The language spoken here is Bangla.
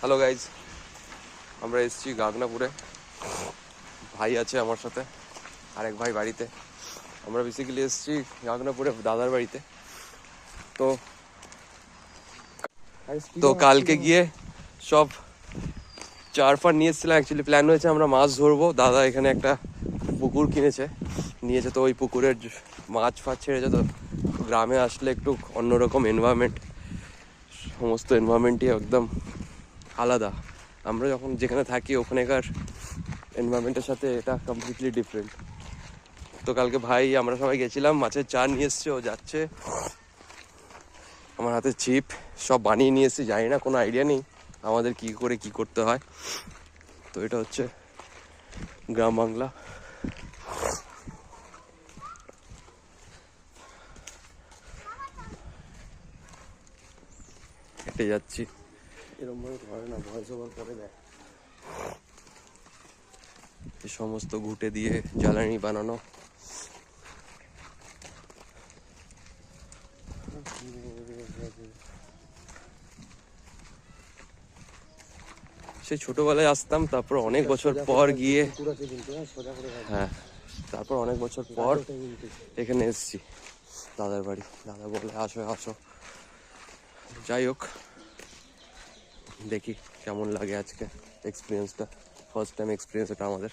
হ্যালো গাইজ, আমরা এসেছি গাগনাপুরে। ভাই আছে আমার সাথে, আরেক ভাই বাড়িতে। আমরা বেসিক্যালি এসেছি গাগনাপুরে দাদার বাড়িতে। তো তো কালকে গিয়ে সব চার ফার নিয়ে এসেছিলাম। অ্যাকচুয়ালি প্ল্যান হয়েছে আমরা মাছ ধরবো। দাদা এখানে একটা পুকুর নিয়েছে, তো ওই পুকুরের মাছ ফাছ ছেড়েছে। তো গ্রামে আসলে একটু অন্যরকম এনভায়রনমেন্ট, সমস্ত এনভায়রনমেন্টই একদম আলাদা। আমরা যখন যেখানে থাকি ওখানেকার এনভায়রনমেন্টের সাথে এটা কমপ্লিটলি ডিফারেন্ট। তো কালকে ভাই আমরা সবাই গেছিলাম, মাছের চার নিয়ে এসছে, ও যাচ্ছে। আমার হাতে ছিপ সব বানিয়ে নিয়ে এসেছি, জানি না, কোনো আইডিয়া নেই আমাদের কি করে কি করতে হয়। তো এটা হচ্ছে গ্রাম বাংলা। হেঁটে যাচ্ছি, এরকম ভাবে ধরে না, ভয়েস ওভার করে দেয়। এই সমস্ত ঘুঁটে দিয়ে জ্বালানি বানানো। সেই ছোটবেলায় আসতাম, তারপর অনেক বছর পর গিয়ে, হ্যাঁ, তারপর অনেক বছর পর এখানে এসেছি দাদার বাড়ি। দাদা বলে আসো আসো। যাই হোক, দেখি কেমন লাগে আজকে এক্সপিরিয়েন্সটা। ফার্স্ট টাইম এক্সপিরিয়েন্স এটা আমাদের।